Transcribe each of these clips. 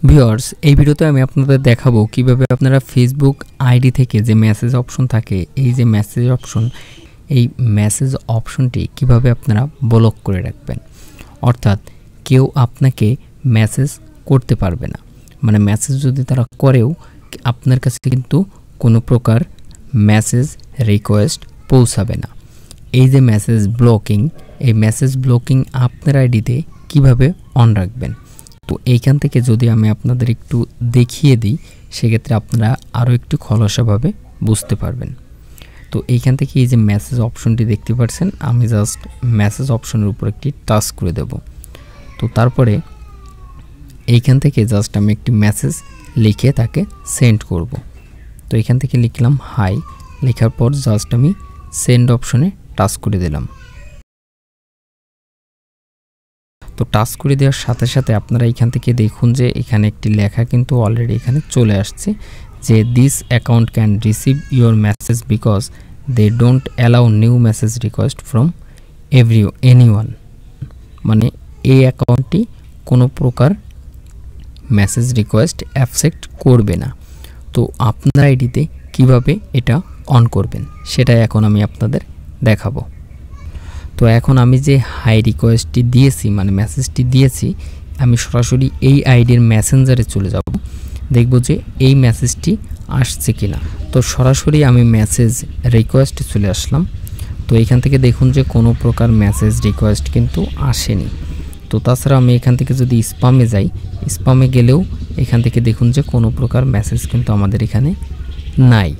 Viewers, এই ভিডিওতে আমি আপনাদের দেখাবো কিভাবে আপনারা ফেসবুক আইডি থেকে যে মেসেজ অপশন থাকে, এই যে মেসেজ অপশন, এই মেসেজ অপশনটি কিভাবে আপনারা ব্লক করে রাখবেন। অর্থাৎ কেউ আপনাকে মেসেজ করতে পারবে না, মানে মেসেজ যদি তারা করেও আপনার কাছে কিন্তু কোনো প্রকার মেসেজ রিকোয়েস্ট পৌঁছাবে না। এই যে মেসেজ ব্লকিং, এই মেসেজ ব্লকিং আপনার আইডিতে কিভাবে অন রাখবেন, তো এইখান থেকে যদি আমি আপনাদের একটু দেখিয়ে দিই, সেক্ষেত্রে আপনারা আরও একটু খোলাসাভাবে বুঝতে পারবেন। তো এইখান থেকে এই যে মেসেজ অপশনটি দেখতে পাচ্ছেন, আমি জাস্ট মেসেজ অপশনের উপর একটি টাচ করে দেব। তো তারপরে এইখান থেকে জাস্ট আমি একটি মেসেজ লিখে তাকে সেন্ড করব। তো এইখান থেকে লিখলাম হাই, লেখার পর জাস্ট আমি সেন্ড অপশনে টাচ করে দিলাম। তো টাচ করে দেওয়ার সাথে সাথে আপনারা এখান থেকে দেখুন যে এখানে একটি লেখা কিন্তু অলরেডি এখানে চলে আসছে যে this account can receive your message because they don't allow new message request from anyone. মানে এই অ্যাকাউন্টটি কোনো প্রকার মেসেজ রিকোয়েস্ট অ্যাকসেপ্ট করবে না। তো আপনার আইডিতে কিভাবে এটা অন করবেন সেটাই এখন আমি আপনাদের দেখাবো। তো এখন আমি যে হাই রিকোয়েস্টটি দিয়েছি, মানে মেসেজটি দিয়েছি, আমি সরাসরি এই আইডির মেসেঞ্জারে চলে যাব, দেখব যে এই মেসেজটি আসছে কিনা। তো সরাসরি আমি মেসেজ রিকোয়েস্টে চলে আসলাম। তো এখান থেকে দেখুন যে কোনো প্রকার মেসেজ রিকোয়েস্ট কিন্তু আসেনি। তো তাছাড়া আমি এখান থেকে যদি স্প্যামে যাই, স্প্যামে গেলেও এখান থেকে দেখুন যে কোনো প্রকার মেসেজ কিন্তু আমাদের এখানে নাই।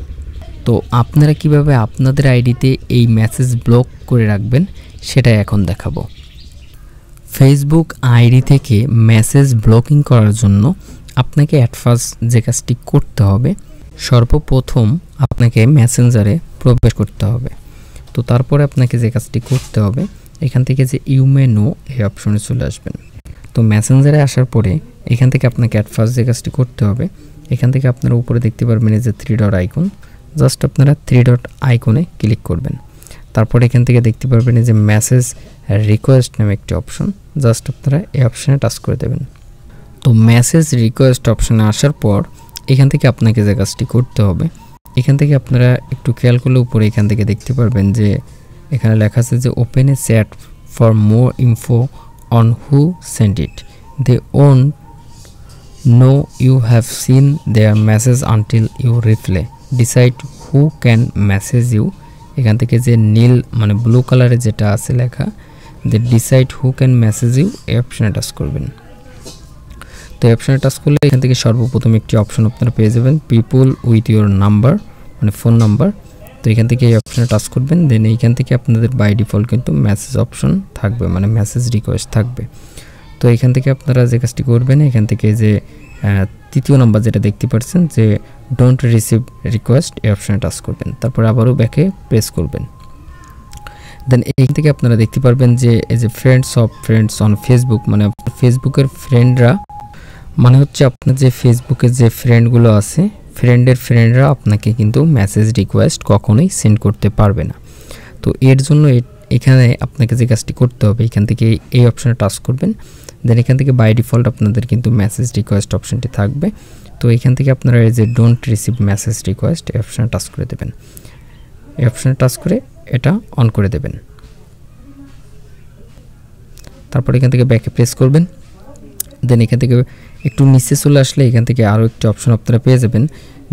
তো আপনারা কিভাবে আপনাদের আইডিতে এই মেসেজ ব্লক করে রাখবেন সেটাই এখন দেখাবো। ফেসবুক আইডি থেকে মেসেজ ব্লকিং করার জন্য আপনাকে অ্যাট ফার্স্ট যে কাজটি করতে হবে, সর্বপ্রথম আপনাকে মেসেঞ্জারে প্রবেশ করতে হবে। তো তারপরে আপনাকে যে কাজটি করতে হবে, এখান থেকে যে ইউ মে নো এই অপশনে চলে আসবেন। তো মেসেঞ্জারে আসার পরে এখান থেকে আপনাকে অ্যাট ফার্স্ট যে কাজটি করতে হবে, এখান থেকে আপনারা উপরে দেখতে পারবেন এই যে 3 ডট আইকন, জাস্ট আপনারা 3 ডট আইকনে ক্লিক করবেন। তারপর এখান থেকে দেখতে পারবেন এই যে মেসেজ রিকোয়েস্ট নামে একটি অপশন, জাস্ট আপনারা এই অপশনে টাচ করে দেবেন। তো মেসেজ রিকোয়েস্ট অপশনে আসার পর এখান থেকে আপনাকে যে কাজটি করতে হবে, এখান থেকে আপনারা একটু খেয়াল করলে উপরে এখান থেকে দেখতে পারবেন যে এখানে লেখা আছে যে open a chat for more info on who send it, they won't know you have seen their message until you reply, decide who can message you. এখান থেকে যে নীল মানে ব্লু কালারে যেটা আছে লেখা, যে decide who can message you, এই অপশনে টাচ করবেন। তো এই অপশনে টাচ করলে এখান থেকে সর্বপ্রথম একটি অপশন আপনারা পেয়ে যাবেন, পিপল উইথ ইউর নাম্বার, মানে ফোন নাম্বার। তো এখান থেকে এই অপশনে টাচ করবেন, দেন এইখান থেকে আপনাদের বাই ডিফল্ট কিন্তু মেসেজ অপশন থাকবে, মানে মেসেজ রিকোয়েস্ট থাকবে। তো এখান থেকে আপনারা যে কাজটি করবেন, এখান থেকে যে তৃতীয় নাম্বার যেটা দেখতে পাচ্ছেন যে ডোন্ট রিসিভ রিকোয়েস্ট, এই অপশনে টাচ করবেন। তারপর আবারও ব্যাকে প্রেস করবেন। দেন এখান থেকে আপনারা দেখতে পারবেন যে এই যে friends of friends on Facebook, মানে ফেসবুকের ফ্রেন্ডরা, মানে হচ্ছে আপনার যে ফেসবুকে যে ফ্রেন্ডগুলো আছে, ফ্রেন্ডের ফ্রেন্ডরা আপনাকে কিন্তু মেসেজ রিকোয়েস্ট কখনোই সেন্ড করতে পারবে না। তো এর জন্য এখানে আপনাকে যে কাজটি করতে হবে, এখান থেকে এই অপশনে টাচ করবেন। দেন এখান থেকে বাই ডিফল্ট আপনাদের কিন্তু মেসেজ রিকোয়েস্ট অপশনটি থাকবে। তো এখান থেকে আপনারা এই যে ডোন্ট রিসিভ মেসেজ রিকোয়েস্ট, এই অপশনে টাচ করে দেবেন। এই অপশনে টাচ করে এটা অন করে দেবেন। তারপর এখান থেকে ব্যাকে প্রেস করবেন। দেন এখান থেকে একটু নিচে চলে আসলে এখান থেকে আরও একটি অপশন আপনারা পেয়ে যাবেন,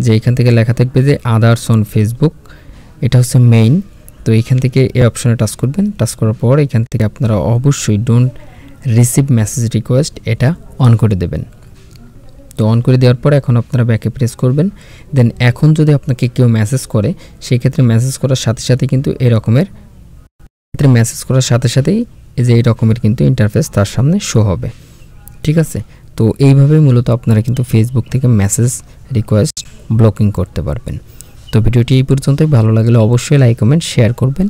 যে এখান থেকে লেখা থাকবে যে আদার্স অন ফেসবুক, এটা হচ্ছে মেইন। তো এখান থেকে এই অপশনে টাচ করবেন। টাচ করার পর এখান থেকে আপনারা অবশ্যই ডোন্ট রিসিভ মেসেজ রিকোয়েস্ট এটা অন করে দেবেন। তো অন করে দেওয়ার পর এখন আপনারা ব্যাকে প্রেস করবেন। দেন এখন যদি আপনাকে কেউ মেসেজ করে, সেই ক্ষেত্রে মেসেজ করার সাথে সাথে কিন্তু এই রকমের মেসেজ করার সাথে সাথেই এই যে এই রকমের কিন্তু ইন্টারফেস তার সামনে শো হবে। ঠিক আছে, তো এইভাবেই মূলত আপনারা কিন্তু ফেসবুক থেকে মেসেজ রিকোয়েস্ট ব্লকিং করতে পারবেন। তো ভিডিওটি এই পর্যন্তই। ভালো লাগলে অবশ্যই লাইক কমেন্ট শেয়ার করবেন।